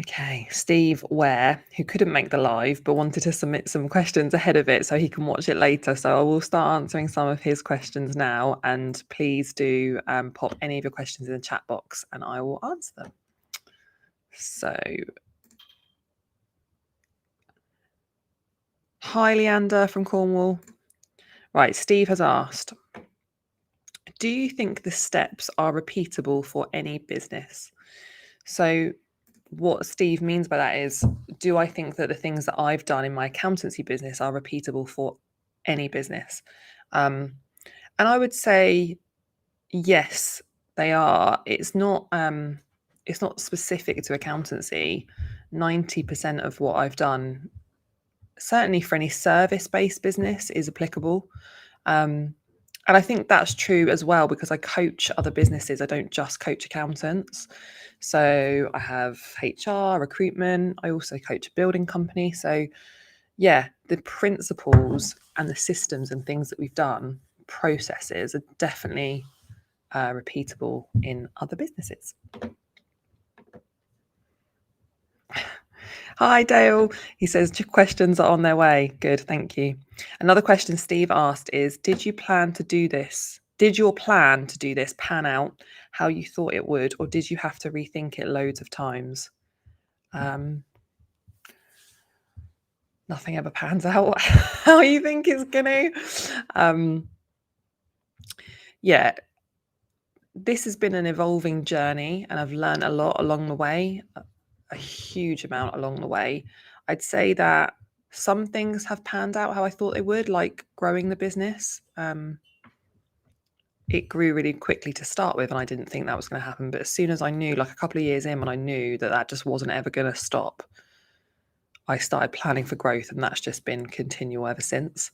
Okay, Steve Ware, who couldn't make the live but wanted to submit some questions ahead of it so he can watch it later. So I will start answering some of his questions now, and please do pop any of your questions in the chat box and I will answer them. So, hi Leander from Cornwall. Right, Steve has asked, do you think the steps are repeatable for any business? So what Steve means by that is, do I think that the things that I've done in my accountancy business are repeatable for any business? And I would say yes, they are. It's not specific to accountancy. 90% of what I've done, certainly for any service-based business, is applicable. And I think that's true as well because I coach other businesses. I don't just coach accountants. So I have HR, recruitment. I also coach a building company. So yeah, the principles and the systems and things that we've done, processes, are definitely repeatable in other businesses. Hi, Dale. He says questions are on their way. Good, thank you. Another question Steve asked is, did your plan to do this pan out how you thought it would, or did you have to rethink it loads of times? Nothing ever pans out how you think it's going to. Yeah, this has been an evolving journey and I've learned a lot along the way, a huge amount along the way. I'd say that some things have panned out how I thought they would, like growing the business. It grew really quickly to start with, and I didn't think that was going to happen. But as soon as I knew, like a couple of years in, when I knew that that just wasn't ever going to stop, I started planning for growth, and that's just been continual ever since.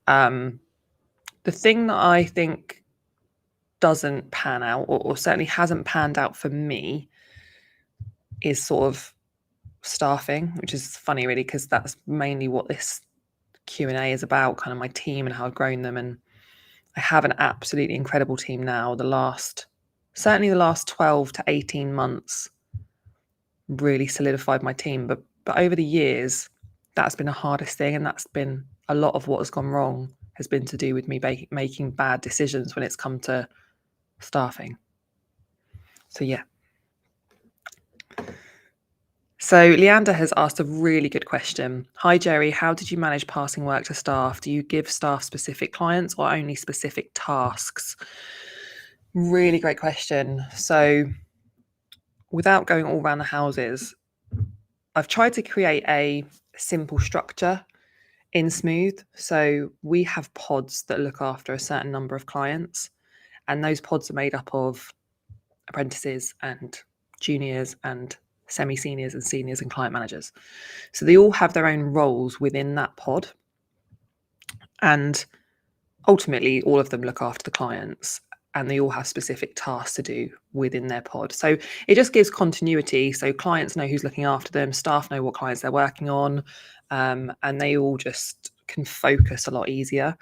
The thing that I think doesn't pan out, or certainly hasn't panned out for me, is sort of staffing, which is funny really, because that's mainly what this Q&A is about, kind of my team and how I've grown them. And I have an absolutely incredible team now. Certainly the last 12 to 18 months really solidified my team. But over the years, that's been the hardest thing. And that's been a lot of what has gone wrong, has been to do with me making bad decisions when it's come to staffing. So yeah. So Leander has asked a really good question. Hi, Jerry. How did you manage passing work to staff? Do you give staff specific clients or only specific tasks? Really great question. So without going all around the houses, I've tried to create a simple structure in Smooth. So we have pods that look after a certain number of clients, and those pods are made up of apprentices and juniors and semi-seniors and seniors and client managers. So they all have their own roles within that pod. And ultimately, all of them look after the clients and they all have specific tasks to do within their pod. So it just gives continuity. So clients know who's looking after them, staff know what clients they're working on, and they all just can focus a lot easier.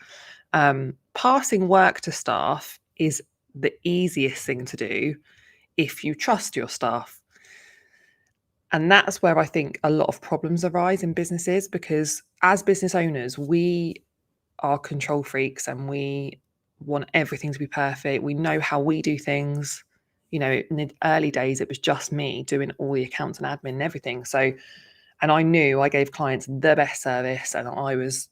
Passing work to staff is the easiest thing to do if you trust your staff. And that's where I think a lot of problems arise in businesses, because as business owners, we are control freaks and we want everything to be perfect. We know how we do things. You know, in the early days, it was just me doing all the accounts and admin and everything. So, and I knew I gave clients the best service and I was,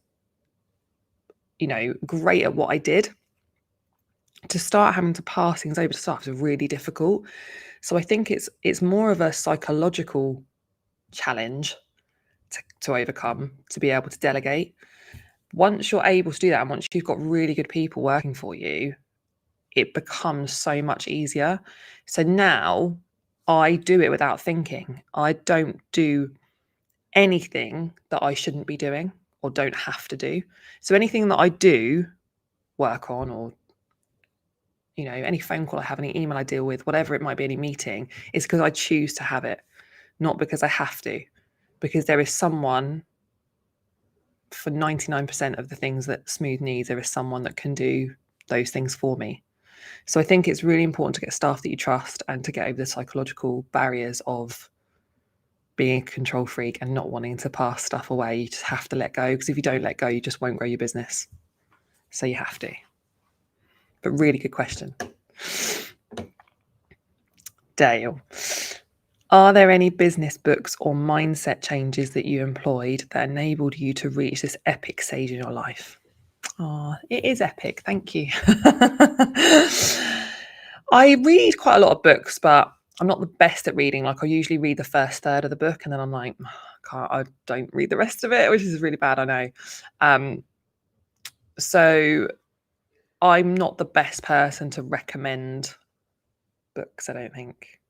you know, great at what I did. To start having to pass things over to staff is really difficult. So I think it's more of a psychological challenge to overcome, to be able to delegate. Once you're able to do that, and once you've got really good people working for you, it becomes so much easier. So now I do it without thinking. I don't do anything that I shouldn't be doing or don't have to do. So anything that I do work on, or you know, any phone call I have, any email I deal with, whatever it might be, any meeting, is because I choose to have it, not because I have to, because there is someone. For 99% of the things that Smooth needs, there is someone that can do those things for me. So I think it's really important to get staff that you trust and to get over the psychological barriers of being a control freak and not wanting to pass stuff away. You just have to let go, because if you don't let go, you just won't grow your business. So you have to. But really good question. Dale, are there any business books or mindset changes that you employed that enabled you to reach this epic stage in your life? Oh, it is epic. Thank you. I read quite a lot of books, but I'm not the best at reading. Like, I usually read the first third of the book and then I'm like, I don't read the rest of it, which is really bad, I know. So I'm not the best person to recommend books, I don't think.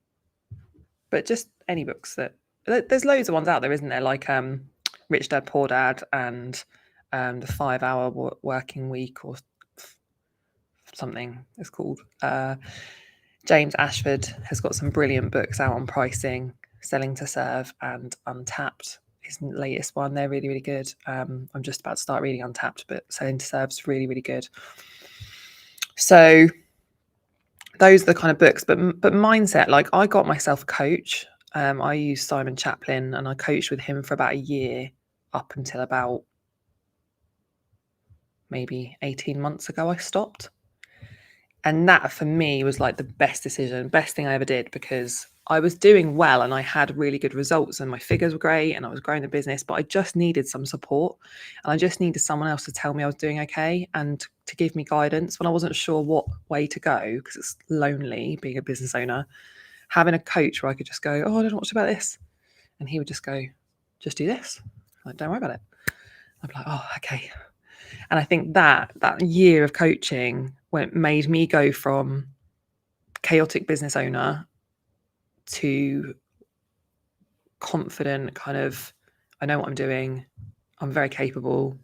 But just any books there's loads of ones out there, isn't there? Like Rich Dad Poor Dad and the 5-Hour Working Week or something it's called. James Ashford has got some brilliant books out on pricing, Selling to Serve and Untapped. His latest one, they're really, really good. I'm just about to start reading Untapped, but Selling to Serve is really, really good. So those are the kind of books, but mindset, like I got myself a coach. I used Simon Chaplin and I coached with him for about a year up until about maybe 18 months ago I stopped. And that for me was like the best decision, best thing I ever did, because I was doing well and I had really good results and my figures were great and I was growing the business, but I just needed some support and I just needed someone else to tell me I was doing okay and to give me guidance when I wasn't sure what way to go, because it's lonely being a business owner. Having a coach where I could just go, oh, I don't know what about this. And he would just go, just do this. Like, don't worry about it. I'm like, oh, okay. And I think that year of coaching made me go from chaotic business owner to confident, kind of, I know what I'm doing, I'm very capable,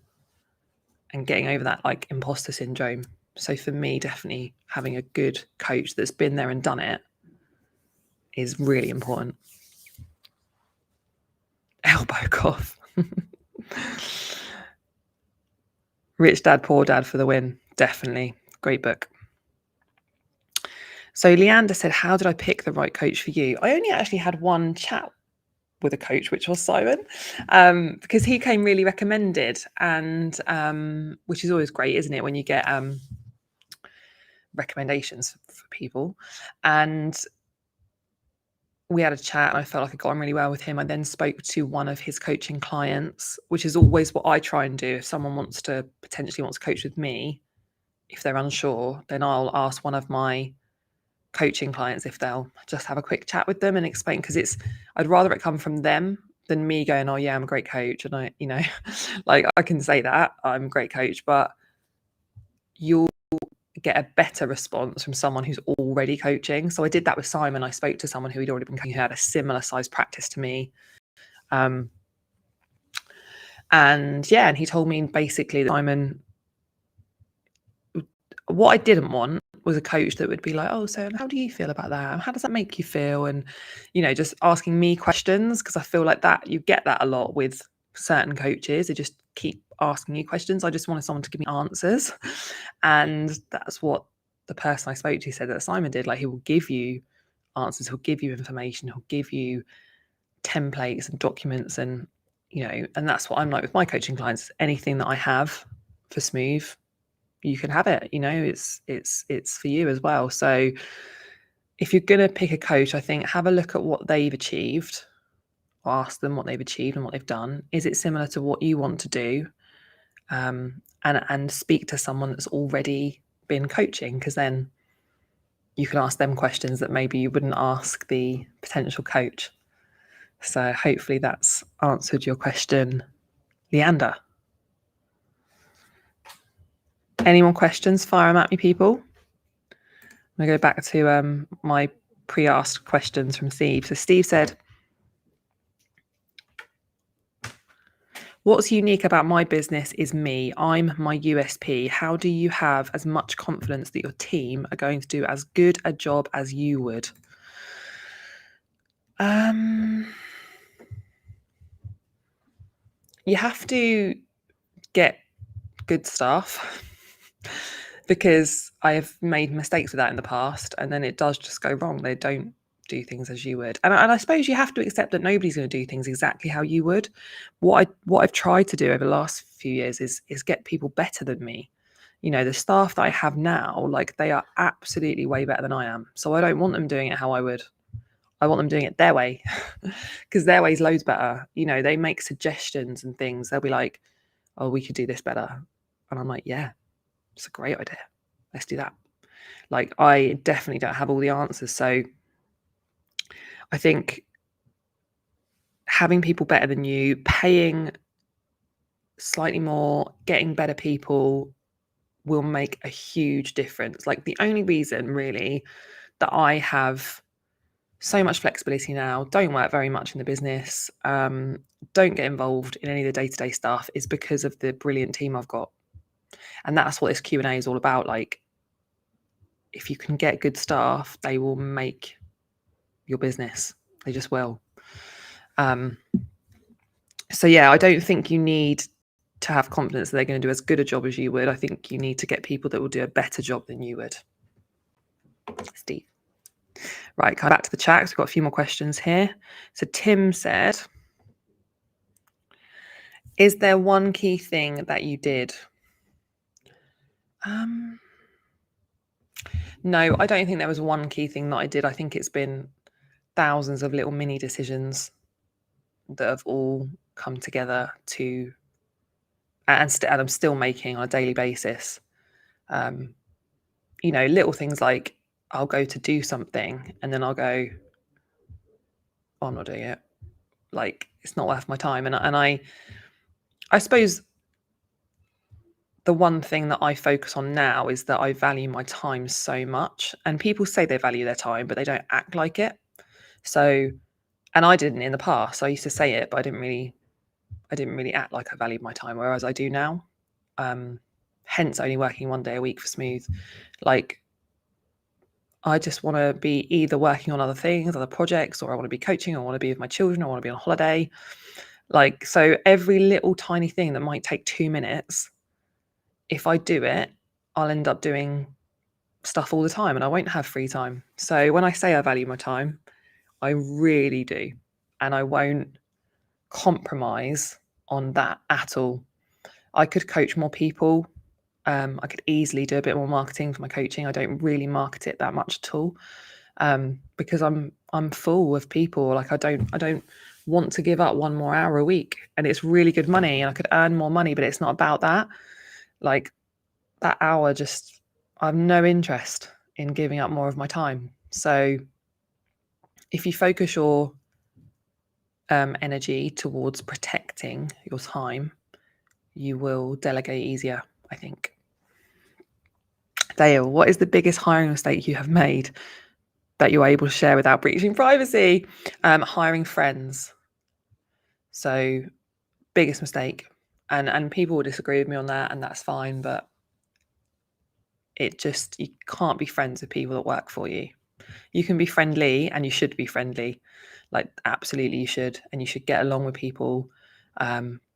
and getting over that like imposter syndrome. So for me, definitely having a good coach that's been there and done it is really important. Elbow cough. Rich Dad, Poor Dad for the win. Definitely. Great book. So Leander said, how did I pick the right coach for you? I only actually had one chat with a coach, which was Simon, because he came really recommended, and which is always great, isn't it, when you get recommendations for people. And we had a chat and I felt like I got on really well with him. I then spoke to one of his coaching clients, which is always what I try and do. If someone potentially wants to coach with me, if they're unsure, then I'll ask one of my coaching clients if they'll just have a quick chat with them and explain, because I'd rather it come from them than me going, oh yeah, I'm a great coach. And I, like I can say that I'm a great coach, but you'll get a better response from someone who's already coaching. So I did that with Simon. I spoke to someone who had already been coaching, who had a similar size practice to me. And he told me basically that Simon, what I didn't want was a coach that would be like, oh, so how do you feel about that? How does that make you feel? And, just asking me questions, because I feel like that you get that a lot with certain coaches. They just keep asking you questions. I just wanted someone to give me answers. And that's what the person I spoke to said that Simon did. Like, he will give you answers, he'll give you information, he'll give you templates and documents, and, and that's what I'm like with my coaching clients. Anything that I have for Smooth, you can have it, it's for you as well. So if you're going to pick a coach, I think have a look at what they've achieved, or ask them what they've achieved and what they've done. Is it similar to what you want to do? And speak to someone that's already been coaching, because then you can ask them questions that maybe you wouldn't ask the potential coach. So hopefully that's answered your question, Leander. Any more questions? Fire them at me, people. I'm going to go back to my pre-asked questions from Steve. So Steve said, what's unique about my business is me. I'm my USP. How do you have as much confidence that your team are going to do as good a job as you would? You have to get good staff, because I have made mistakes with that in the past, and then it does just go wrong. They don't do things as you would. And I suppose you have to accept that nobody's going to do things exactly how you would. What I've tried to do over the last few years is get people better than me. You know, the staff that I have now, like, they are absolutely way better than I am. So I don't want them doing it how I would. I want them doing it their way, because their way's loads better. You know, they make suggestions and things. They'll be like, "Oh, we could do this better," and I'm like, "Yeah, it's a great idea. Let's do that." Like, I definitely don't have all the answers, so I think having people better than you, paying slightly more, getting better people will make a huge difference. Like, the only reason really that I have so much flexibility now, don't work very much in the business, don't get involved in any of the day-to-day stuff, is because of the brilliant team I've got. And that's what this Q&A is all about. Like, if you can get good staff, they will make your business. They just will. So yeah, I don't think you need to have confidence that they're going to do as good a job as you would. I think you need to get people that will do a better job than you would. Steve. Right, come back to the chat. We've got a few more questions here. So Tim said, is there one key thing that you did? No, I don't think there was one key thing that I did. I think it's been thousands of little mini decisions that have all come together to, and I'm still making on a daily basis. You know, little things like I'll go to do something and then I'll go, oh, I'm not doing it. Like, it's not worth my time. And I suppose the one thing that I focus on now is that I value my time so much. And people say they value their time, but they don't act like it. So, and I didn't in the past. I used to say it, but I didn't really act like I valued my time, whereas I do now. Hence only working 1 day a week for Smooth. Like, I just want to be either working on other things, other projects, or I want to be coaching, or I want to be with my children, or I want to be on holiday. Like, so every little tiny thing that might take 2 minutes, if I do it, I'll end up doing stuff all the time and I won't have free time. So when I say I value my time, I really do. And I won't compromise on that at all. I could coach more people. I could easily do a bit more marketing for my coaching. I don't really market it that much at all, because I'm full of people. Like, I don't want to give up 1 more hour a week, and it's really good money and I could earn more money, but it's not about that. Like, that hour, just, I have no interest in giving up more of my time. So if you focus your energy towards protecting your time, you will delegate easier, I think. Dale, what is the biggest hiring mistake you have made that you're able to share without breaching privacy? Hiring friends. So, biggest mistake. And people will disagree with me on that, and that's fine, but it just, you can't be friends with people that work for you. You can be friendly, and you should be friendly. Like, absolutely you should, and you should get along with people.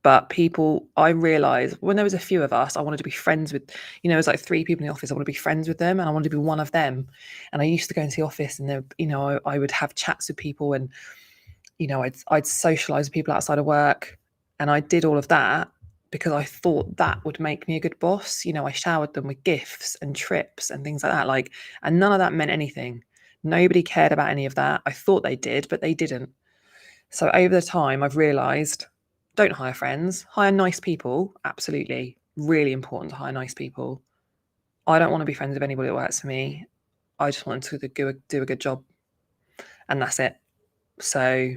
But people, I realized when there was a few of us, I wanted to be friends with, you know, it was like 3 people in the office. I want to be friends with them and I wanted to be one of them. And I used to go into the office and there, you know, I would have chats with people and, you know, I'd socialize with people outside of work. And I did all of that because I thought that would make me a good boss. You know, I showered them with gifts and trips and things like that. Like, and none of that meant anything. Nobody cared about any of that. I thought they did, but they didn't. So over the time, I've realized, don't hire friends, hire nice people. Absolutely. Really important to hire nice people. I don't want to be friends with anybody that works for me. I just want to do a good job. And that's it. So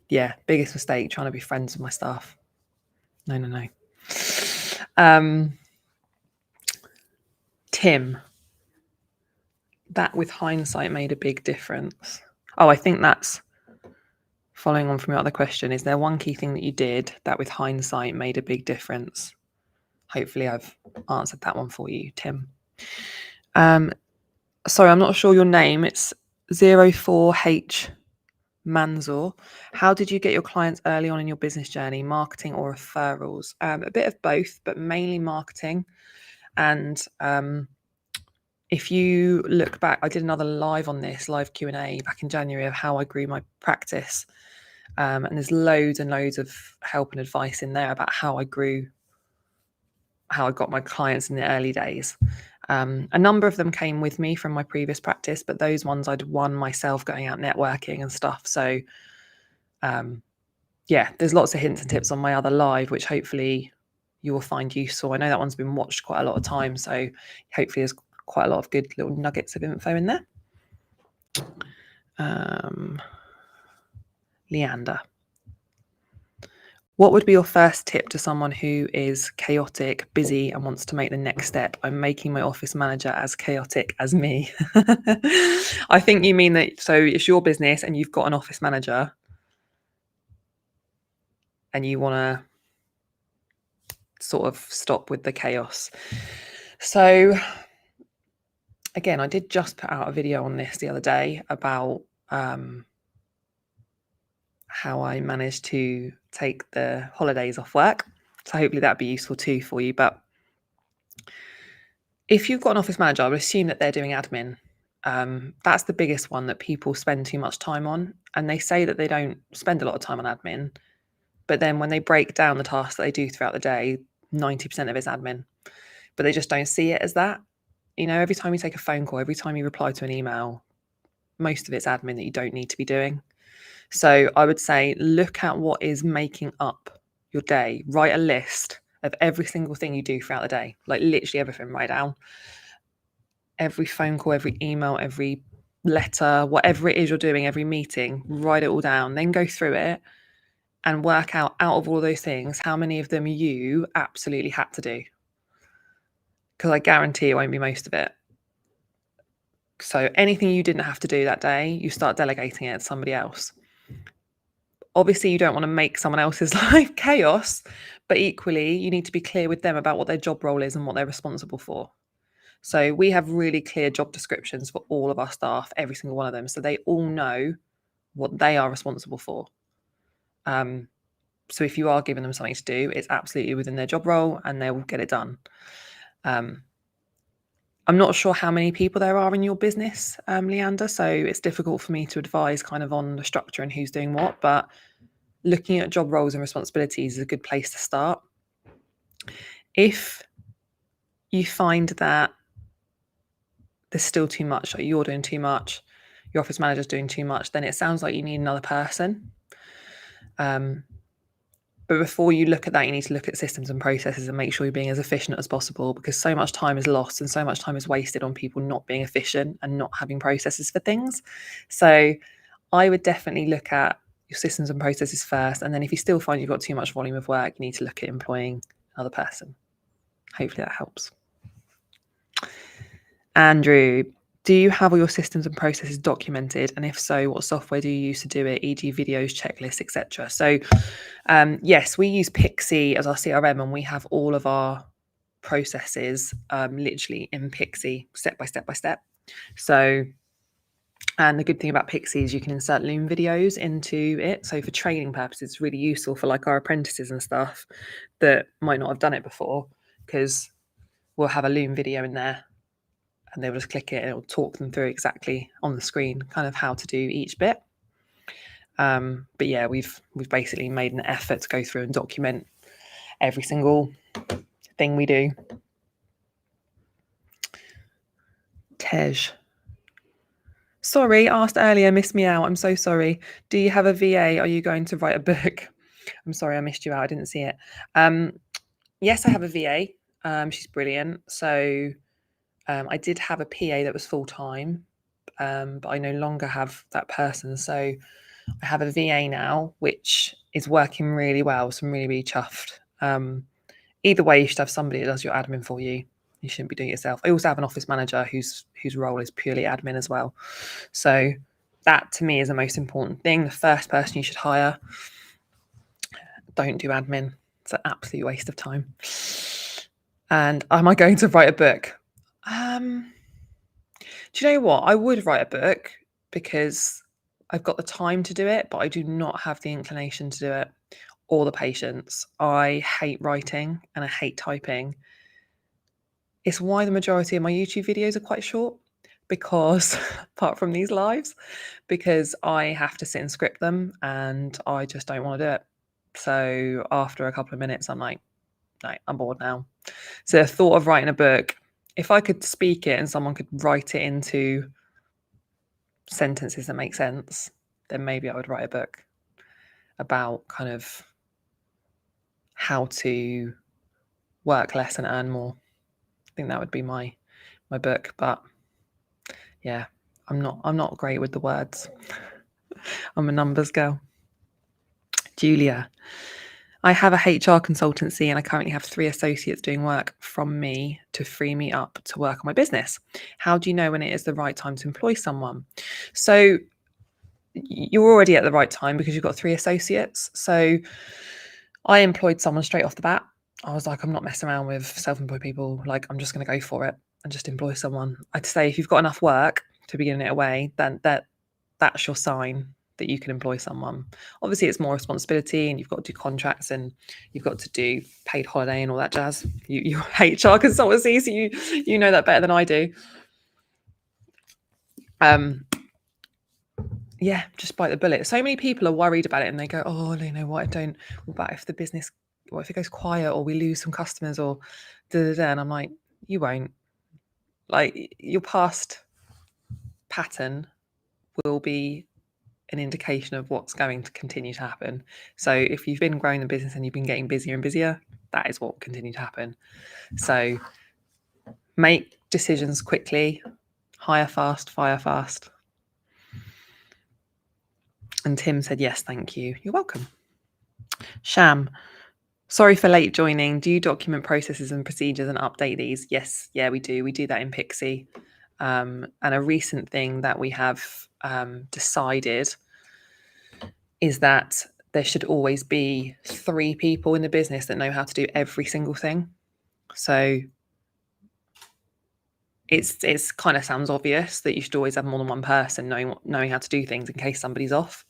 yeah, biggest mistake, trying to be friends with my staff. No. Tim, that with hindsight made a big difference. Oh, I think that's following on from your other question. Is there one key thing that you did that with hindsight made a big difference? Hopefully I've answered that one for you, Tim. Sorry, I'm not sure your name. It's 04H Manzor. How did you get your clients early on in your business journey, marketing or referrals? A bit of both, but mainly marketing. And if you look back, I did another live Q&A back in January of how I grew my practice. And there's loads and loads of help and advice in there about how I got my clients in the early days. A number of them came with me from my previous practice, but those ones I'd won myself going out networking and stuff. So yeah, there's lots of hints and tips on my other live, which hopefully you will find useful. I know that one's been watched quite a lot of times, so hopefully there's quite a lot of good little nuggets of info in there. Leander. What would be your first tip to someone who is chaotic, busy, and wants to make the next step? I'm making my office manager as chaotic as me. I think you mean that, so it's your business and you've got an office manager and you want to sort of stop with the chaos. So again, I did just put out a video on this the other day about how I managed to take the holidays off work. So hopefully that'd be useful too for you. But if you've got an office manager, I would assume that they're doing admin. That's the biggest one that people spend too much time on. And they say that they don't spend a lot of time on admin. But then when they break down the tasks that they do throughout the day, 90% of it's admin. But they just don't see it as that. You know, every time you take a phone call, every time you reply to an email, most of it's admin that you don't need to be doing. So I would say look at what is making up your day. Write a list of every single thing you do throughout the day, like literally everything. Write down every phone call, every email, every letter, whatever it is you're doing, every meeting, write it all down. Then go through it and work out of all those things, how many of them you absolutely had to do. Because I guarantee it won't be most of it. So anything you didn't have to do that day, you start delegating it to somebody else. Obviously, you don't want to make someone else's life chaos, but equally, you need to be clear with them about what their job role is and what they're responsible for. So we have really clear job descriptions for all of our staff, every single one of them, so they all know what they are responsible for. So if you are giving them something to do, it's absolutely within their job role and they will get it done. I'm not sure how many people there are in your business, Leander, so it's difficult for me to advise kind of on the structure and who's doing what, but looking at job roles and responsibilities is a good place to start. If you find that there's still too much, like you're doing too much, your office manager's doing too much, then it sounds like you need another person. But before you look at that, you need to look at systems and processes and make sure you're being as efficient as possible, because so much time is lost and so much time is wasted on people not being efficient and not having processes for things. So I would definitely look at your systems and processes first. And then if you still find you've got too much volume of work, you need to look at employing another person. Hopefully that helps. Andrew, do you have all your systems and processes documented? And if so, what software do you use to do it, e.g. videos, checklists, etc.? So yes, we use Pixie as our CRM and we have all of our processes literally in Pixie, step by step by step. So, and the good thing about Pixie is you can insert Loom videos into it. So for training purposes, it's really useful for like our apprentices and stuff that might not have done it before, because we'll have a Loom video in there and they'll just click it and it'll talk them through exactly on the screen kind of how to do each bit. But yeah, we've basically made an effort to go through and document every single thing we do. Tej. Sorry, asked earlier, missed me out. I'm so sorry. Do you have a VA? Are you going to write a book? I'm sorry, I missed you out. I didn't see it. Yes, I have a VA. She's brilliant. So I did have a PA that was full-time, but I no longer have that person. So I have a VA now, which is working really well. So I'm really, really chuffed. Either way, you should have somebody that does your admin for you. You shouldn't be doing it yourself. I also have an office manager whose role is purely admin as well. So that to me is the most important thing. The first person you should hire. Don't do admin. It's an absolute waste of time. And am I going to write a book? Do you know what? I would write a book because I've got the time to do it, but I do not have the inclination to do it or the patience. I hate writing and I hate typing. It's why the majority of my YouTube videos are quite short, because apart from these lives, because I have to sit and script them and I just don't want to do it. So after a couple of minutes, I'm like, no, I'm bored now. So the thought of writing a book, if I could speak it and someone could write it into sentences that make sense, then maybe I would write a book about kind of how to work less and earn more. I think that would be my book. But yeah, I'm not great with the words. I'm a numbers girl. Julia, I have a HR consultancy and I currently have 3 associates doing work from me to free me up to work on my business. How do you know when it is the right time to employ someone? So you're already at the right time because you've got 3 associates. So I employed someone straight off the bat. I was like, I'm not messing around with self-employed people. Like, I'm just going to go for it and just employ someone. I'd say if you've got enough work to be giving it away, then that's your sign that you can employ someone. Obviously, it's more responsibility and you've got to do contracts and you've got to do paid holiday and all that jazz. You're HR consultancy, so you know that better than I do. Yeah, just bite the bullet. So many people are worried about it and they go, oh, you know what, what about if the business, what if it goes quiet or we lose some customers or and I'm like, you won't. Like, your past pattern will be an indication of what's going to continue to happen. So if you've been growing the business and you've been getting busier and busier, that is what will continue to happen. So make decisions quickly, hire fast, fire fast. And Tim said, yes, thank you. You're welcome. Sham, sorry for late joining. Do you document processes and procedures and update these? Yes, yeah, we do. We do that in Pixie. And a recent thing that we have decided is that there should always be 3 people in the business that know how to do every single thing. So it's kind of sounds obvious that you should always have more than one person knowing how to do things in case somebody's off.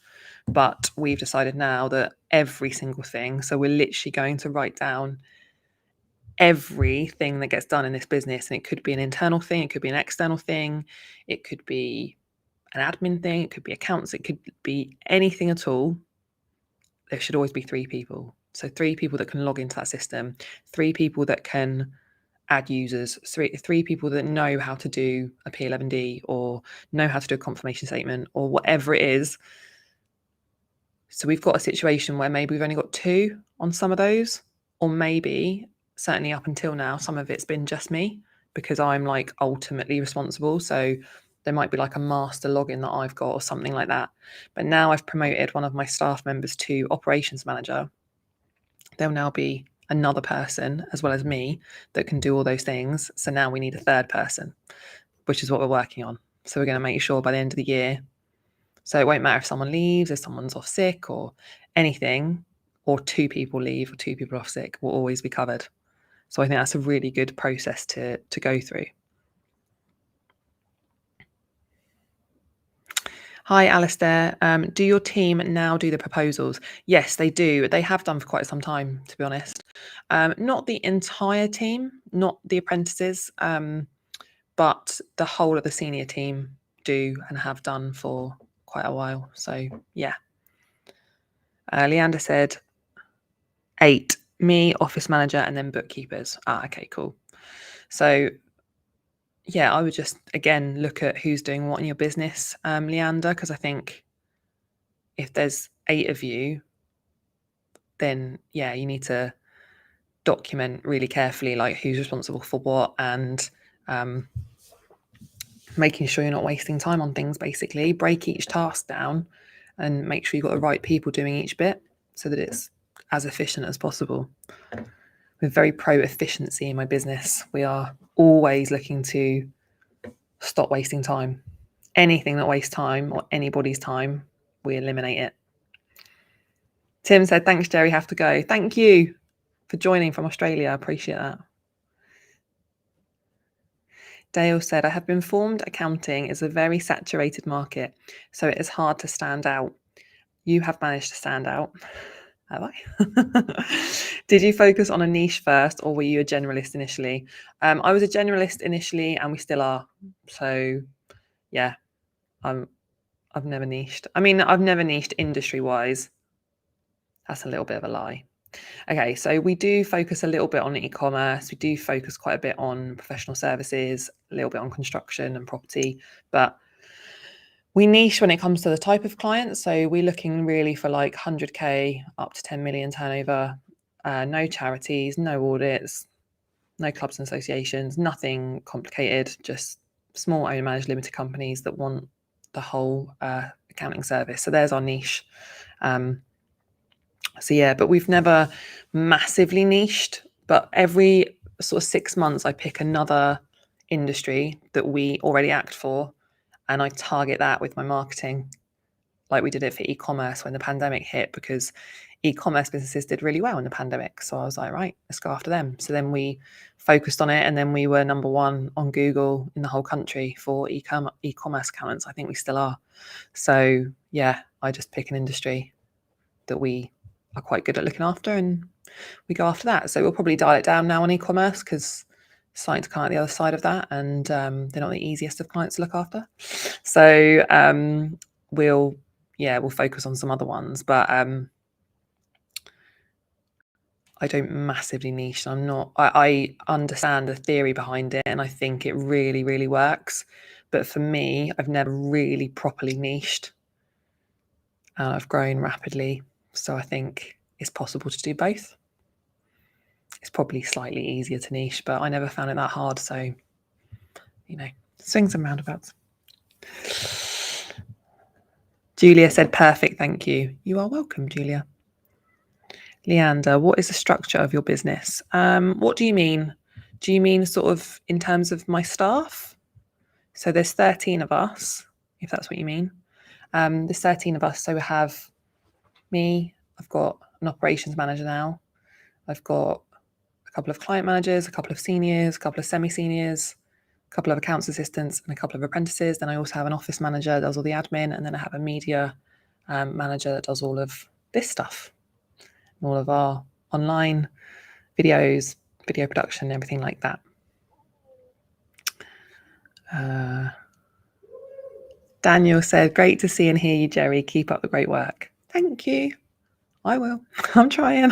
But we've decided now that every single thing, so we're literally going to write down everything that gets done in this business. And it could be an internal thing, it could be an external thing, it could be an admin thing, it could be accounts, it could be anything at all. There should always be 3 people. So 3 people that can log into that system, 3 people that can add users, three people that know how to do a P11D or know how to do a confirmation statement or whatever it is. So we've got a situation where maybe we've only got 2 on some of those, or maybe certainly up until now, some of it's been just me because I'm like ultimately responsible. So there might be like a master login that I've got or something like that. But now I've promoted one of my staff members to operations manager. There'll now be another person as well as me that can do all those things. So now we need a 3rd person, which is what we're working on. So we're going to make sure by the end of the year. So it won't matter if someone leaves, if someone's off sick or anything, or 2 people leave or 2 people off sick, will always be covered. So I think that's a really good process to go through. Hi, Alistair. Do your team now do the proposals? Yes, they do. They have done for quite some time, to be honest. Not the entire team, not the apprentices, but the whole of the senior team do and have done for quite a while. So, yeah. Leander said 8, me, office manager, and then bookkeepers. Okay, cool. So yeah, I would just, again, look at who's doing what in your business, Leander, because I think if there's 8 of you, then yeah, you need to document really carefully, like who's responsible for what, and making sure you're not wasting time on things. Basically, break each task down and make sure you've got the right people doing each bit so that it's as efficient as possible. We're very pro efficiency in my business. We are always looking to stop wasting time. Anything that wastes time or anybody's time, we eliminate it. Tim said, thanks, Jerry, have to go. Thank you for joining from Australia. I appreciate that. Dale said, I have been informed accounting is a very saturated market, so it is hard to stand out. You have managed to stand out. Have I? Did you focus on a niche first, or were you a generalist initially? I was a generalist initially, and we still are. So, yeah, I've never niched. I mean, I've never niched industry-wise. That's a little bit of a lie. Okay, so we do focus a little bit on e-commerce. We do focus quite a bit on professional services, a little bit on construction and property, but we niche when it comes to the type of client. So we're looking really for like 100K up to 10 million turnover, no charities, no audits, no clubs and associations, nothing complicated, just small owner managed limited companies that want the whole accounting service. So there's our niche. So yeah, but we've never massively niched, but every sort of 6 months I pick another industry that we already act for and I target that with my marketing. Like we did it for e-commerce when the pandemic hit, because e-commerce businesses did really well in the pandemic. So I was like, right, let's go after them. So then we focused on it, and then we were number one on Google in the whole country for e-commerce accountants. I think we still are. So yeah, I just pick an industry that we are quite good at looking after, and we go after that. So we'll probably dial it down now on e-commerce, because starting to come out the other side of that, and they're not the easiest of clients to look after. So we'll focus on some other ones, but I don't massively niche. I understand the theory behind it, and I think it really, really works. But for me, I've never really properly niched. I've grown rapidly, so I think it's possible to do both. It's probably slightly easier to niche, but I never found it that hard. So, swings and roundabouts. Julia said, perfect, thank you. You are welcome, Julia. Leander, what is the structure of your business? What do you mean? Do you mean sort of in terms of my staff? So there's 13 of us, if that's what you mean. There's 13 of us. So we have me, I've got an operations manager now. I've got a couple of client managers, a couple of seniors, a couple of semi-seniors, a couple of accounts assistants, and a couple of apprentices. Then I also have an office manager that does all the admin, and then I have a media manager that does all of this stuff, all of our online videos, video production, everything like that. Daniel said, great to see and hear you, Jerry. Keep up the great work. Thank you. I will. I'm trying.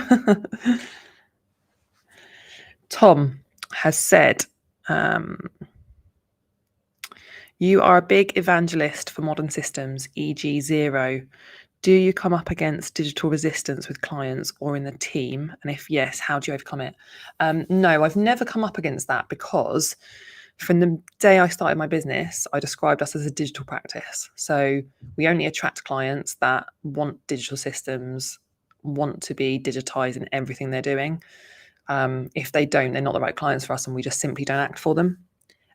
Tom has said, you are a big evangelist for modern systems, e.g. Xero. Do you come up against digital resistance with clients or in the team? And if yes, how do you overcome it? No, I've never come up against that, because from the day I started my business, I described us as a digital practice. So we only attract clients that want digital systems, want to be digitized in everything they're doing. If they don't, they're not the right clients for us, and we just simply don't act for them.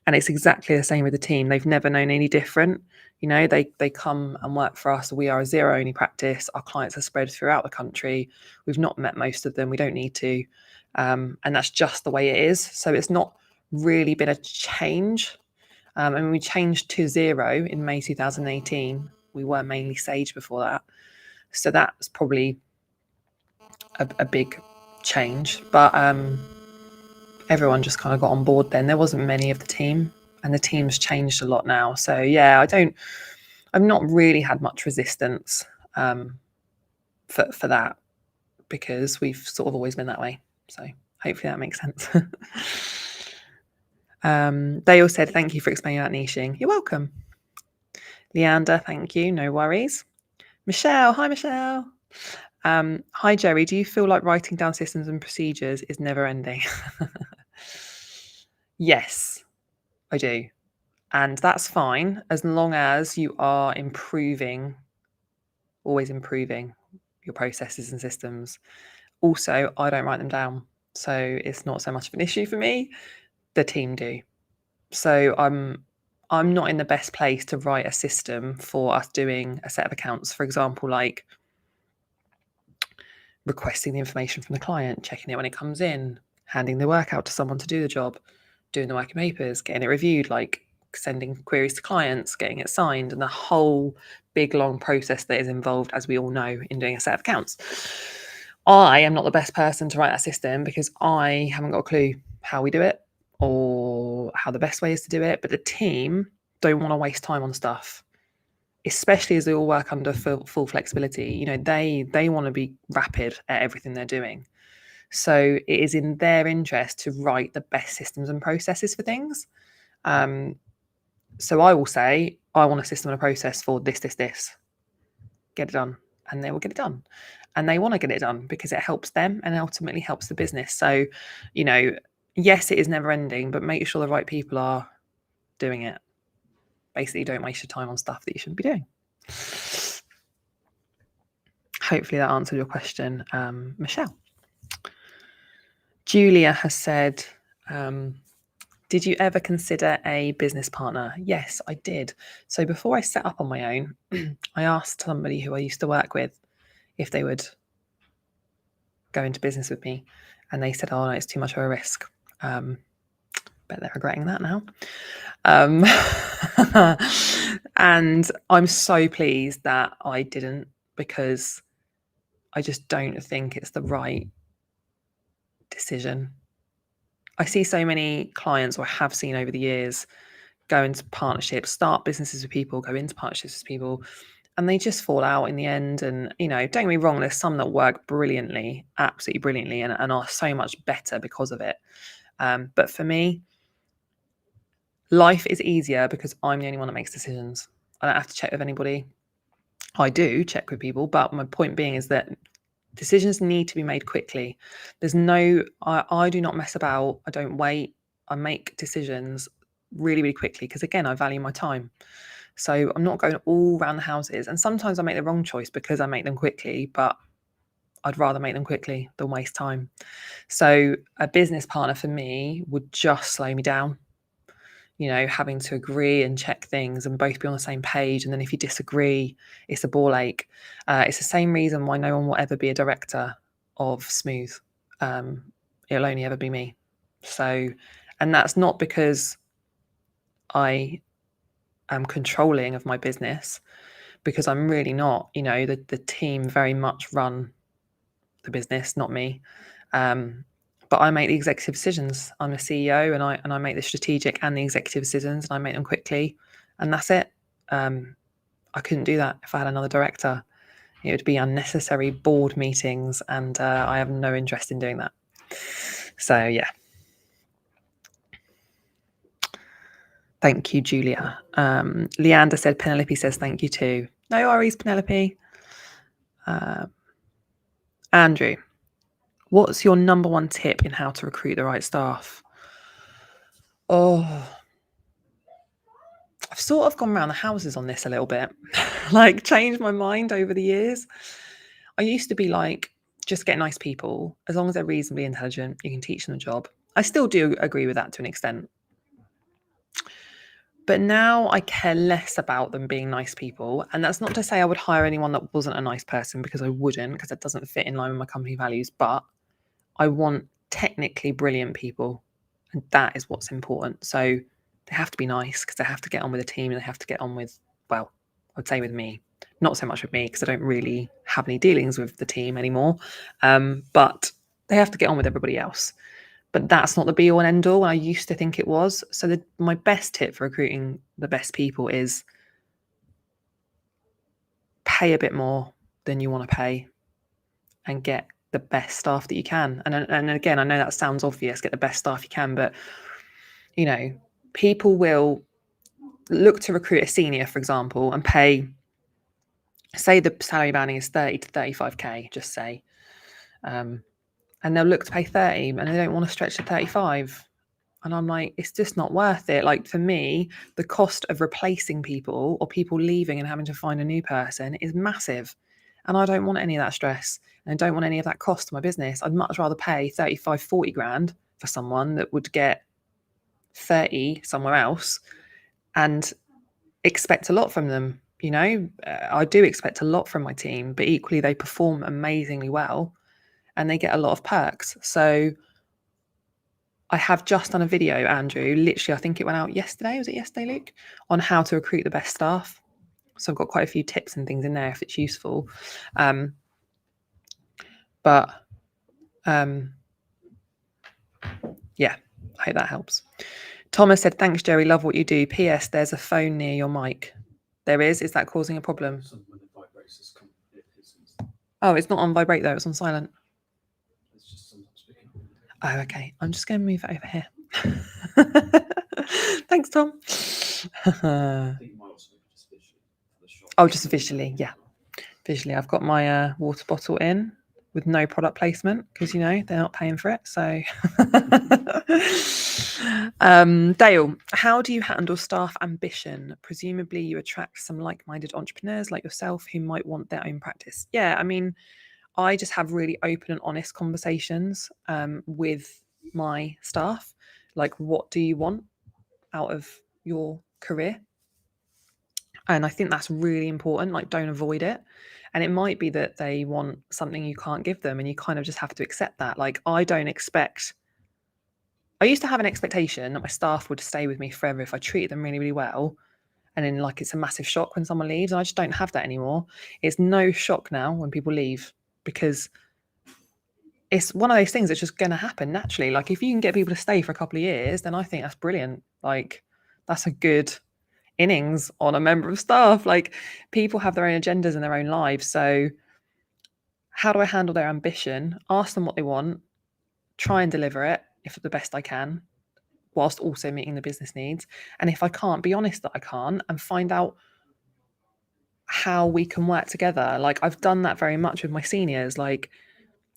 And it's exactly the same with the team. They've never known any different. They come and work for us. We are a Xero only practice. Our clients are spread throughout the country. We've not met most of them. We don't need to. And that's just the way it is. So it's not really been a change. And we changed to Xero in May 2018. We were mainly Sage before that. So that's probably a big change. But everyone just kind of got on board then. There wasn't many of the team, and the team's changed a lot now. So yeah, I've not really had much resistance for that, because we've sort of always been that way. So hopefully that makes sense. They all said, thank you for explaining about niching. You're welcome. Leander, thank you. No worries. Michelle, hi Michelle. Hi Jerry, do you feel like writing down systems and procedures is never ending? Yes, I do. And that's fine, as long as you are always improving your processes and systems. Also, I don't write them down, so it's not so much of an issue for me. The team do. So I'm not in the best place to write a system for us doing a set of accounts, for example, like requesting the information from the client, checking it when it comes in, handing the work out to someone to do the job, doing the working papers, getting it reviewed, like sending queries to clients, getting it signed, and the whole big long process that is involved, as we all know, in doing a set of accounts. I am not the best person to write that system because I haven't got a clue how we do it or how the best way is to do it. But the team don't want to waste time on stuff, especially as they all work under full flexibility. You know, they want to be rapid at everything they're doing. So it is in their interest to write the best systems and processes for things. So I will say, I want a system and a process for this. Get it done, and they will get it done. And they want to get it done because it helps them and ultimately helps the business. So, you know, yes, it is never ending, but make sure the right people are doing it. Basically, don't waste your time on stuff that you shouldn't be doing. Hopefully that answered your question, Michelle. Julia has said, did you ever consider a business partner? Yes, I did. So before I set up on my own, I asked somebody who I used to work with if they would go into business with me. And they said, oh, no, it's too much of a risk. Bet they're regretting that now. And I'm so pleased that I didn't, because I just don't think it's the right decision. I see so many clients, or have seen over the years, go into partnerships, start businesses with people, go into partnerships with people, and they just fall out in the end. And, you know, don't get me wrong, there's some that work brilliantly, absolutely brilliantly, and are so much better because of it. But for me, life is easier because I'm the only one that makes decisions. I don't have to check with anybody. I do check with people, but my point being is that decisions need to be made quickly. There's no, I do not mess about. I don't wait. I make decisions really, really quickly because, again, I value my time. So I'm not going all around the houses. And sometimes I make the wrong choice because I make them quickly, but I'd rather make them quickly than waste time. So a business partner for me would just slow me down. You know, having to agree and check things and both be on the same page. And then if you disagree, it's a ball ache. It's the same reason why no one will ever be a director of Smooth. It'll only ever be me. So, and that's not because I am controlling of my business, because I'm really not. You know, the team very much run the business, not me. But I make the executive decisions. I'm a CEO, and I make the strategic and the executive decisions, and I make them quickly, and that's it. I couldn't do that if I had another director. It would be unnecessary board meetings, and I have no interest in doing that. So yeah. Thank you, Julia. Leander said, Penelope says thank you too. No worries, Penelope. Andrew, what's your number one tip in how to recruit the right staff? Oh, I've sort of gone around the houses on this a little bit, like changed my mind over the years. I used to be like, just get nice people. As long as they're reasonably intelligent, you can teach them the job. I still do agree with that to an extent. But now I care less about them being nice people. And that's not to say I would hire anyone that wasn't a nice person, because I wouldn't, because that doesn't fit in line with my company values. But I want technically brilliant people. And that is what's important. So they have to be nice because they have to get on with the team, and they have to get on with, well, I'd say with me. Not so much with me because I don't really have any dealings with the team anymore. But they have to get on with everybody else. But that's not the be all and end all. I used to think it was. So my best tip for recruiting the best people is pay a bit more than you want to pay and get the best staff that you can. And again, I know that sounds obvious, get the best staff you can, but you know, people will look to recruit a senior, for example, and pay, say the salary banding is 30 to 35k, just say, and they'll look to pay 30 and they don't want to stretch to 35. And I'm like, it's just not worth it. Like, for me, the cost of replacing people or people leaving and having to find a new person is massive. And I don't want any of that stress, and I don't want any of that cost to my business. I'd much rather pay 35, 40 grand for someone that would get 30 somewhere else and expect a lot from them. You know, I do expect a lot from my team, but equally they perform amazingly well and they get a lot of perks. So I have just done a video, Andrew, literally, I think it went out yesterday. Was it yesterday, Luke? On how to recruit the best staff. So I've got quite a few tips and things in there if it's useful. But yeah, I hope that helps. Thomas said, thanks, Jerry. Love what you do. P.S. There's a phone near your mic. There is? Is that causing a problem? Oh, it's not on vibrate though. It's on silent. Oh, okay. I'm just going to move it over here. Thanks, Tom. Oh, just visually. Yeah. Visually. I've got my water bottle in with no product placement because, you know, they're not paying for it. So, Dale, how do you handle staff ambition? Presumably you attract some like-minded entrepreneurs like yourself who might want their own practice. Yeah, I mean, I just have really open and honest conversations with my staff. Like, what do you want out of your career? And I think that's really important. Like, don't avoid it. And it might be that they want something you can't give them, and you kind of just have to accept that. Like, I used to have an expectation that my staff would stay with me forever if I treated them really, really well. And then, like, it's a massive shock when someone leaves. And I just don't have that anymore. It's no shock now when people leave because it's one of those things that's just going to happen naturally. Like, if you can get people to stay for a couple of years, then I think that's brilliant. Like, that's a good innings on a member of staff. Like, people have their own agendas and their own lives. So how do I handle their ambition? Ask them what they want, try and deliver it if the best I can, whilst also meeting the business needs. And if I can't, be honest that I can't and find out how we can work together. Like, I've done that very much with my seniors. Like,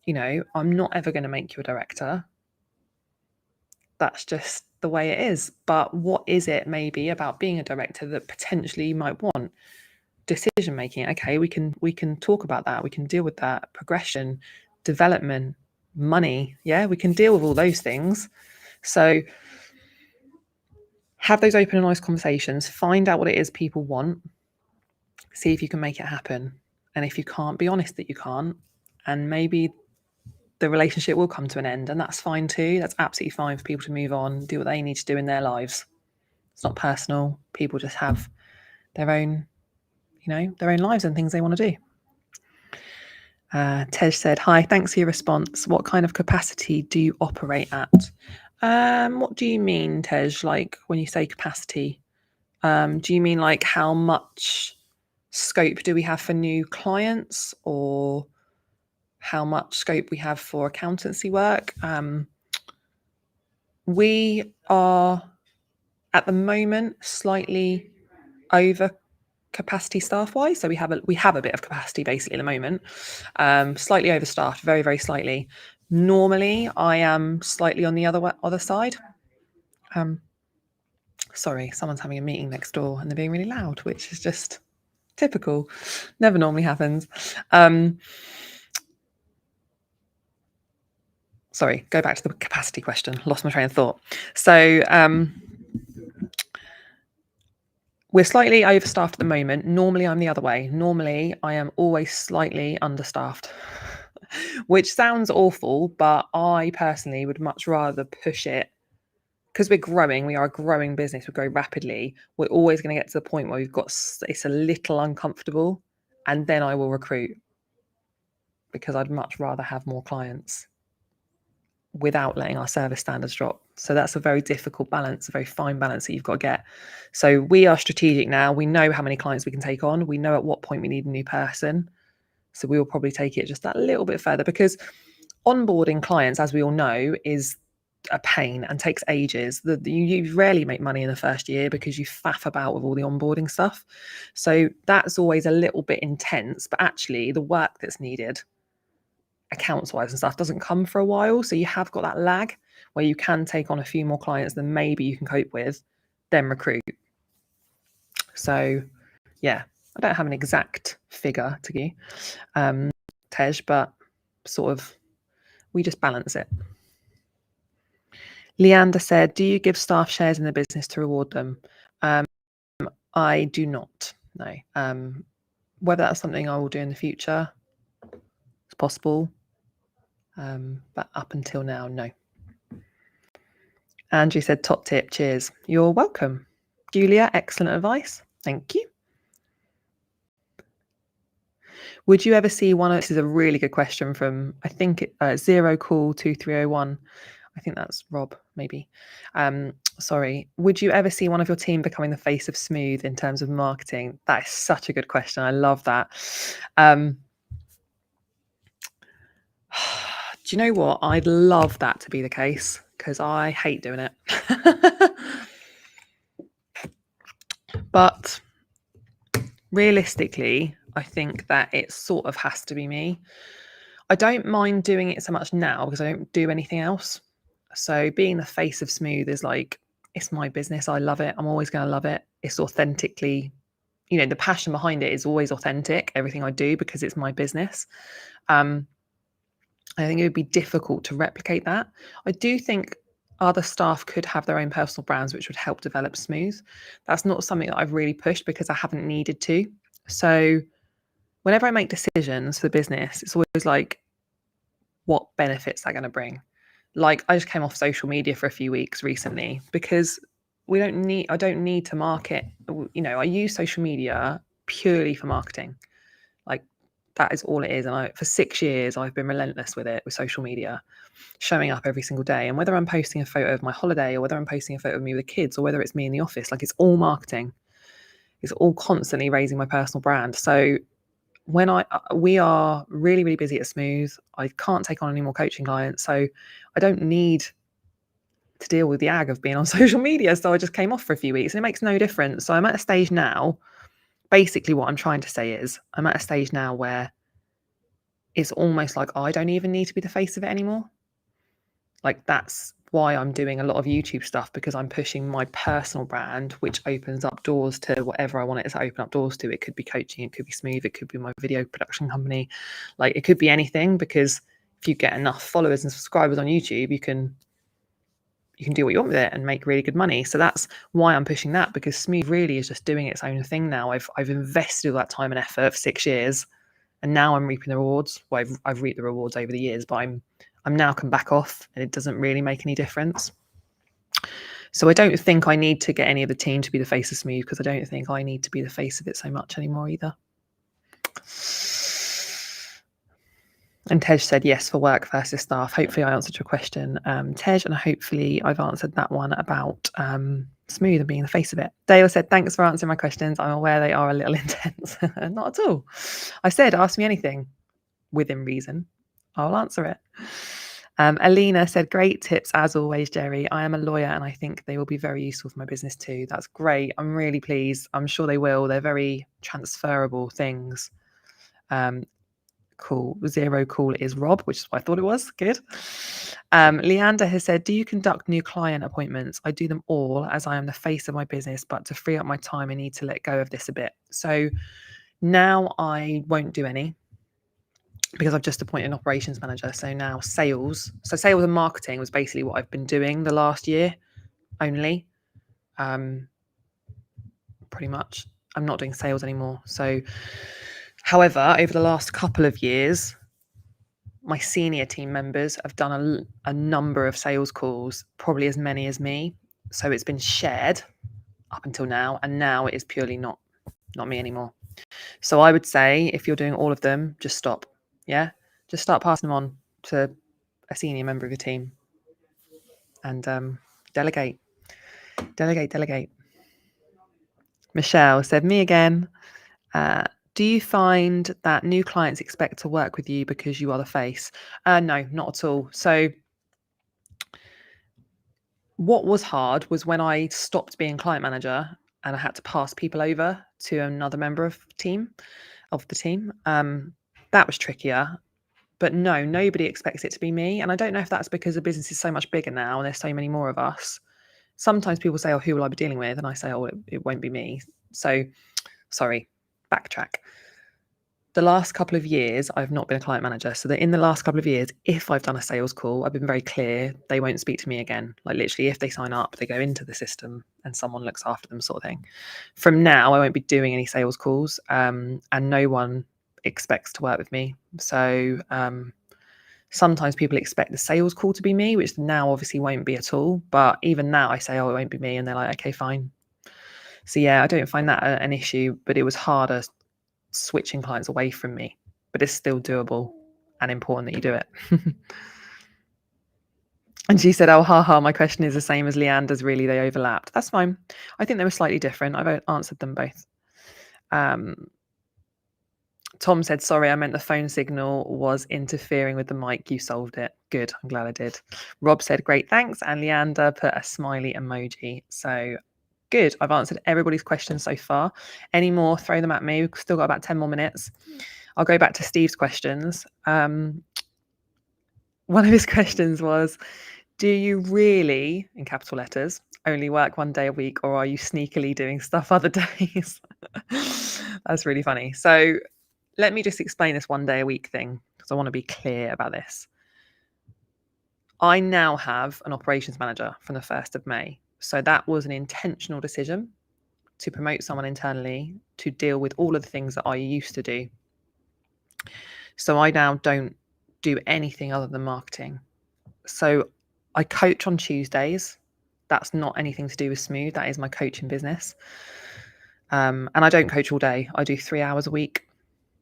you know, I'm not ever going to make you a director. That's just the way it is. But what is it maybe about being a director that potentially you might want? Decision making. Okay, we can talk about that. We can deal with that. Progression, development, money. Yeah, we can deal with all those things. So have those open and honest conversations. Find out what it is people want. See if you can make it happen. And if you can't, be honest that you can't. And maybe the relationship will come to an end, and that's fine too. That's absolutely fine for people to move on, do what they need to do in their lives. It's not personal. People just have their own, you know, their own lives and things they want to do. Tej said, hi, thanks for your response. What kind of capacity do you operate at? What do you mean, Tej? Like, when you say capacity, do you mean like how much scope do we have for new clients, or how much scope we have for accountancy work? We are at the moment slightly over capacity staff wise, so we have a bit of capacity basically at the moment, slightly overstaffed, very, very slightly. Normally I am slightly on the other side. Sorry, someone's having a meeting next door and they're being really loud, which is just typical. Never normally happens. Sorry, go back to the capacity question. Lost my train of thought. So we're slightly overstaffed at the moment. Normally I'm the other way. Normally I am always slightly understaffed, which sounds awful, but I personally would much rather push it because we're growing. We are a growing business. We grow rapidly. We're always going to get to the point where it's a little uncomfortable, and then I will recruit because I'd much rather have more clients without letting our service standards drop. So that's a very difficult balance, a very fine balance that you've got to get. So we are strategic now. We know how many clients we can take on. We know at what point we need a new person. So we will probably take it just that little bit further, because onboarding clients, as we all know, is a pain and takes ages. You rarely make money in the first year because you faff about with all the onboarding stuff. So that's always a little bit intense, but actually the work that's needed accounts wise and stuff doesn't come for a while. So you have got that lag where you can take on a few more clients than maybe you can cope with, then recruit. So yeah, I don't have an exact figure to give you, Tej, but sort of we just balance it. Leander said, do you give staff shares in the business to reward them? I do not, no. Whether that's something I will do in the future, it's possible. But up until now, no. Andrew said, top tip, cheers. You're welcome. Julia, excellent advice. Thank you. Would you ever see one of, this is a really good question from, I think, Zero Call 2301. I think that's Rob, maybe. Sorry. Would you ever see one of your team becoming the face of Smooth in terms of marketing? That is such a good question. I love that. Do you know what? I'd love that to be the case because I hate doing it. But realistically, I think that it sort of has to be me. I don't mind doing it so much now because I don't do anything else. So being the face of Smooth is like, it's my business. I love it. I'm always going to love it. It's authentically, the passion behind it is always authentic, everything I do, because it's my business. I think it would be difficult to replicate that. I do think other staff could have their own personal brands, which would help develop Smooth. That's not something that I've really pushed because I haven't needed to. So whenever I make decisions for the business, it's always like, what benefits they're going to bring. Like, I just came off social media for a few weeks recently because I don't need to market. I use social media purely for marketing. Like, that is all it is. And for 6 years, I've been relentless with it, with social media, showing up every single day. And whether I'm posting a photo of my holiday or whether I'm posting a photo of me with the kids or whether it's me in the office, like, it's all marketing. It's all constantly raising my personal brand. So when we are really, really busy at Smooth, I can't take on any more coaching clients. So I don't need to deal with the ag of being on social media. So I just came off for a few weeks and it makes no difference. So I'm at a stage now, basically what I'm trying to say is I'm at a stage now where it's almost like I don't even need to be the face of it anymore. Like, that's why I'm doing a lot of YouTube stuff, because I'm pushing my personal brand, which opens up doors to whatever I want it to open up doors to. It could be coaching, it could be Smooth, it could be my video production company. Like, it could be anything, because if you get enough followers and subscribers on YouTube, you can do what you want with it and make really good money. So that's why I'm pushing that, because Smooth really is just doing its own thing now. I've invested all that time and effort for 6 years, and now I'm reaping the rewards. Well, I've reaped the rewards over the years, but I'm now can back off and it doesn't really make any difference. So I don't think I need to get any of the team to be the face of Smooth, because I don't think I need to be the face of it so much anymore either. And Tej said yes for work versus staff. Hopefully I answered your question, Tej, and hopefully I've answered that one about Smooth and being the face of it. Dale said, thanks for answering my questions. I'm aware they are a little intense. Not at all. I said, ask me anything within reason. I'll answer it. Alina said, great tips as always, Jerry. I am a lawyer and I think they will be very useful for my business too. That's great. I'm really pleased. I'm sure they will. They're very transferable things. Cool. Zero Cool is Rob, which is what I thought it was. Good. Leander has said, do you conduct new client appointments? I do them all as I am the face of my business, but to free up my time, I need to let go of this a bit. So now I won't do any, because I've just appointed an operations manager. So now sales and marketing was basically what I've been doing the last year only. Pretty much. I'm not doing sales anymore. So, however, over the last couple of years, my senior team members have done a number of sales calls, probably as many as me. So it's been shared up until now, and now it is purely not me anymore. So I would say, if you're doing all of them, just stop. Yeah, just start passing them on to a senior member of your team, and delegate. Michelle said, me again. Do you find that new clients expect to work with you because you are the face? No, not at all. So what was hard was when I stopped being client manager and I had to pass people over to another member of the team. That was trickier. But no, nobody expects it to be me. And I don't know if that's because the business is so much bigger now and there's so many more of us. Sometimes people say, oh, who will I be dealing with? And I say, oh, it won't be me. So, sorry, backtrack. The last couple of years, I've not been a client manager. So that in the last couple of years, if I've done a sales call, I've been very clear they won't speak to me again. Like, literally, if they sign up, they go into the system and someone looks after them, sort of thing. From now, I won't be doing any sales calls, and no one expects to work with me. So sometimes people expect the sales call to be me, which now obviously won't be at all. But even now I say, oh, it won't be me. And they're like, okay, fine. So yeah, I don't find that an issue, but it was harder switching clients away from me. but it's still doable and important that you do it. And she said, oh, haha, my question is the same as Leander's, really, they overlapped. That's fine. I think they were slightly different. I've answered them both. Tom said, sorry, I meant the phone signal was interfering with the mic. You solved it. Good. I'm glad I did. Rob said, great, thanks. And Leander put a smiley emoji. So good. I've answered everybody's questions so far. Any more, throw them at me. We've still got about 10 more minutes. I'll go back to Steve's questions. One of his questions was, do you really, in capital letters, only work one day a week, or are you sneakily doing stuff other days? That's really funny. So let me just explain this one day a week thing, because I want to be clear about this. I now have an operations manager from the 1st of May. So that was an intentional decision to promote someone internally to deal with all of the things that I used to do. So I now don't do anything other than marketing. So I coach on Tuesdays. That's not anything to do with Smooth. That is my coaching business. And I don't coach all day. I do 3 hours a week,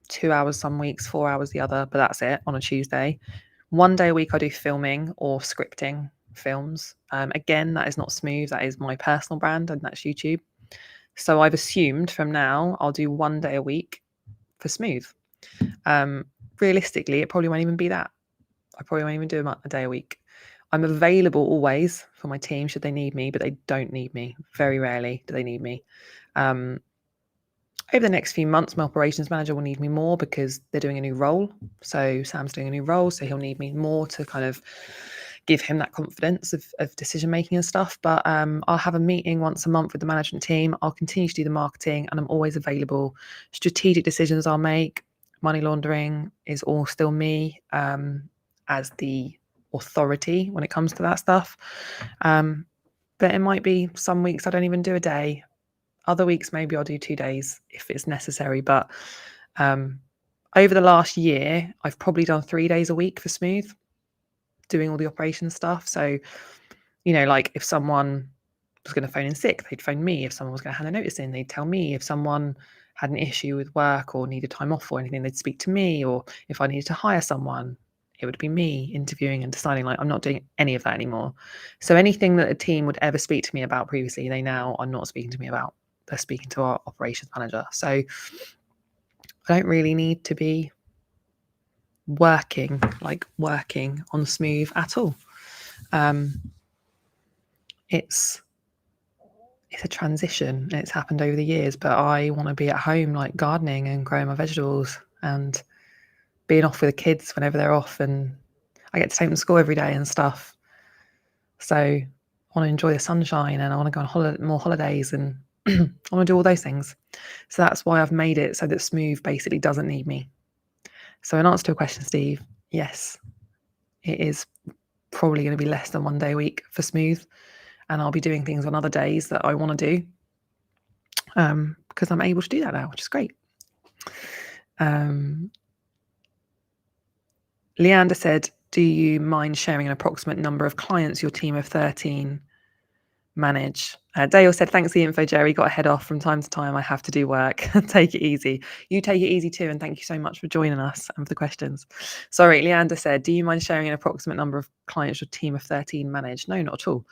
2 hours some weeks, 4 hours the other, but that's it on a Tuesday. One day a week I do filming or scripting films. Again, that is not Smooth. That is my personal brand, and that's YouTube. So I've assumed from now I'll do one day a week for Smooth. Realistically, it probably won't even be that. I probably won't even do a day a week. I'm available always for my team should they need me, but they don't need me. Very rarely do they need me. Over the next few months, my operations manager will need me more because they're doing a new role. So Sam's doing a new role, so he'll need me more to kind of give him that confidence of decision making and stuff. But I'll have a meeting once a month with the management team. I'll continue to do the marketing, and I'm always available. Strategic decisions I'll make. Money laundering is all still me as the authority when it comes to that stuff. But it might be some weeks I don't even do a day. Other weeks, maybe I'll do 2 days if it's necessary. But over the last year, I've probably done 3 days a week for Smooth, doing all the operations stuff. So, you know, like if someone was going to phone in sick, they'd phone me. If someone was going to hand a notice in, they'd tell me. If someone had an issue with work or needed time off or anything, they'd speak to me. Or if I needed to hire someone, it would be me interviewing and deciding. Like, I'm not doing any of that anymore. So anything that a team would ever speak to me about previously, they now are not speaking to me about. They're speaking to our operations manager. So I don't really need to be working on Smooth at all. It's a transition. It's happened over the years, but I want to be at home, like gardening and growing my vegetables and being off with the kids whenever they're off, and I get to take them to school every day and stuff. So I want to enjoy the sunshine, and I want to go on more holidays, and I want to do all those things. So that's why I've made it so that Smooth basically doesn't need me. So in answer to a question, Steve, yes, it is probably going to be less than 1 day a week for Smooth, and I'll be doing things on other days that I want to do because I'm able to do that now, which is great. Leander said, do you mind sharing an approximate number of clients your team of 13 manage? Dale said, thanks for the info, Jerry. Got to head off. From time to time, I have to do work. Take it easy. You take it easy too, and thank you so much for joining us and for the questions. Sorry, Leander said, do you mind sharing an approximate number of clients your team of 13 manage? No, not at all.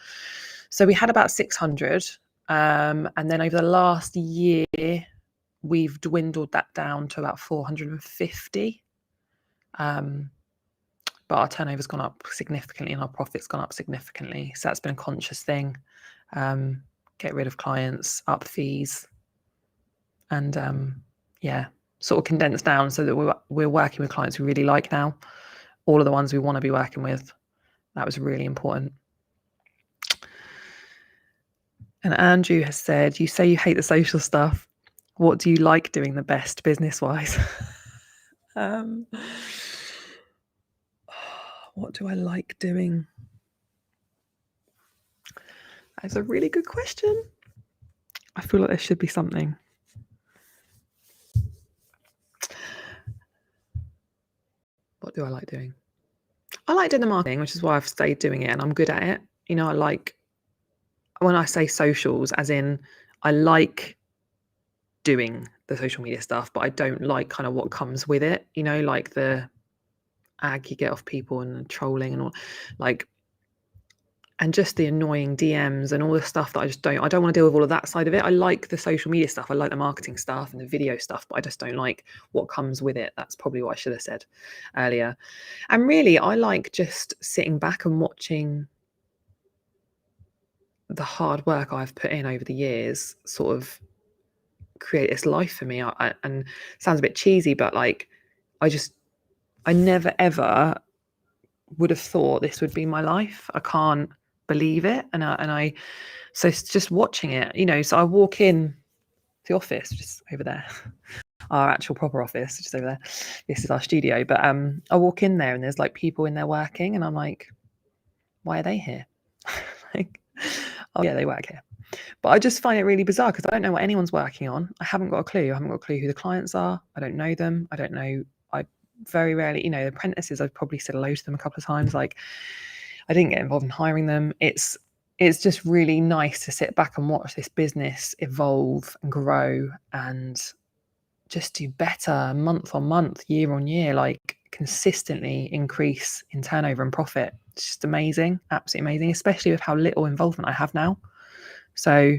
So we had about 600. And then over the last year, we've dwindled that down to about 450. But our turnover's gone up significantly and our profit's gone up significantly. So that's been a conscious thing. Get rid of clients, up fees, and sort of condense down so that we're working with clients we really like now. All of the ones we want to be working with. That was really important. And Andrew has said, you say you hate the social stuff. What do you like doing the best business-wise? What do I like doing? That's a really good question. I feel like there should be something. What do I like doing? I like doing the marketing, which is why I've stayed doing it, and I'm good at it. You know, I like, when I say socials, as in I like doing the social media stuff, but I don't like kind of what comes with it, you know, like the ag you get off people and trolling and all, like, and just the annoying DMs and all the stuff that I don't want to deal with all of that side of it. I like the social media stuff. I like the marketing stuff and the video stuff, but I just don't like what comes with it. That's probably what I should have said earlier. And really, I like just sitting back and watching the hard work I've put in over the years sort of create this life for me. And it sounds a bit cheesy, but like, I never ever would have thought this would be my life. I can't believe it. So it's just watching it, you know, so I walk in the office, just over there, our actual proper office, just over there. This is our studio. But I walk in there and there's like people in there working and I'm like, why are they here? Like, oh yeah, they work here. But I just find it really bizarre because I don't know what anyone's working on. I haven't got a clue. I haven't got a clue who the clients are. I don't know them. I don't know. I very rarely, you know, apprentices, I've probably said hello to them a couple of times. Like, I didn't get involved in hiring them. It's just really nice to sit back and watch this business evolve and grow and just do better month on month, year on year, like consistently increase in turnover and profit. It's just amazing, absolutely amazing, especially with how little involvement I have now. So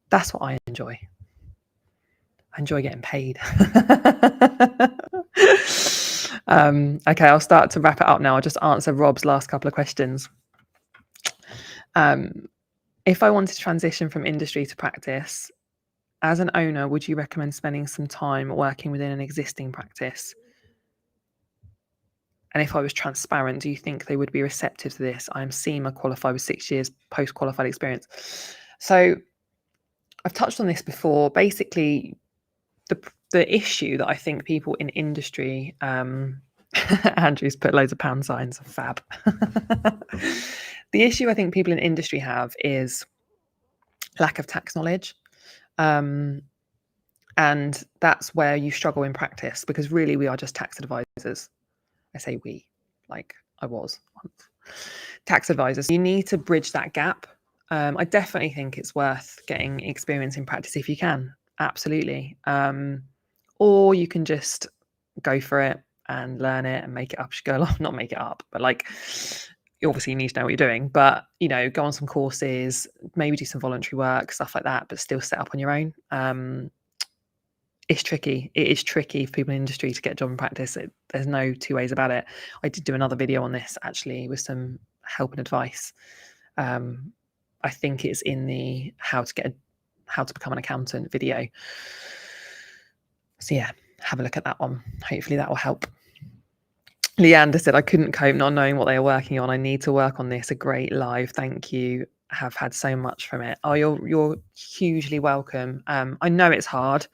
that's what I enjoy. I enjoy getting paid. Okay, I'll start to wrap it up now. I'll just answer Rob's last couple of questions. If I wanted to transition from industry to practice, as an owner, would you recommend spending some time working within an existing practice? And if I was transparent, do you think they would be receptive to this? I'm SEMA qualified with 6 years post-qualified experience. So I've touched on this before. Basically, the issue that I think people in industry, Andrew's put loads of pound signs, fab. The issue I think people in industry have is lack of tax knowledge. And that's where you struggle in practice because really we are just tax advisors. I say we, like I was once. Tax advisors. You need to bridge that gap. I definitely think it's worth getting experience in practice if you can. Absolutely. Or you can just go for it and learn it and make it up as you go along. Not make it up, but like, you obviously need to know what you're doing, but you know, go on some courses, maybe do some voluntary work, stuff like that, but still set up on your own. It's tricky. It is tricky for people in industry to get a job in practice. There's no two ways about it. I did do another video on this actually with some help and advice. I think it's in the how to become an accountant video. So yeah, have a look at that one. Hopefully that will help. Leander said, I couldn't cope not knowing what they are working on. I need to work on this. A great live. Thank you. Have had so much from it. Oh, you're hugely welcome. I know it's hard.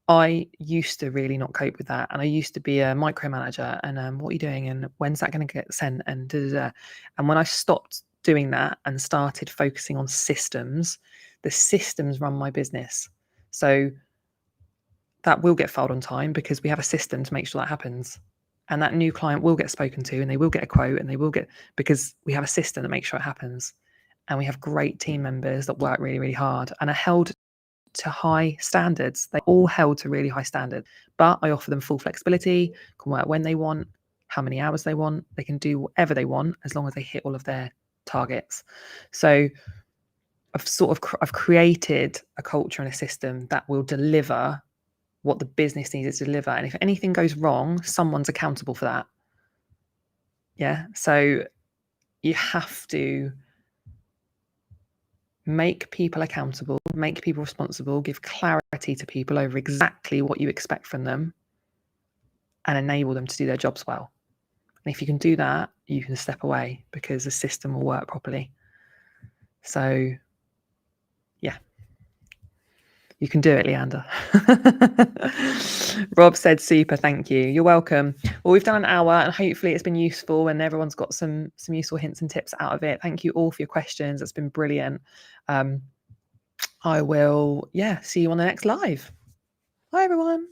I used to really not cope with that. And I used to be a micromanager and what are you doing? And when's that going to get sent? And And when I stopped doing that and started focusing on systems, the systems run my business. So that will get filed on time because we have a system to make sure that happens. And that new client will get spoken to and they will get a quote and they will get, because we have a system that makes sure it happens. And we have great team members that work really, really hard and are held to high standards. They all held to really high standards, but I offer them full flexibility, can work when they want, how many hours they want. They can do whatever they want as long as they hit all of their targets. So I've created a culture and a system that will deliver what the business needs to deliver. And if anything goes wrong, someone's accountable for that. Yeah. So you have to make people accountable, make people responsible, give clarity to people over exactly what you expect from them and enable them to do their jobs well. And if you can do that, you can step away because the system will work properly. So yeah, you can do it, Leander. Rob said, super, thank you. You're welcome. Well, we've done an hour and hopefully it's been useful and everyone's got some useful hints and tips out of it. Thank you all for your questions. It's been brilliant. I will, see you on the next live. Bye, everyone.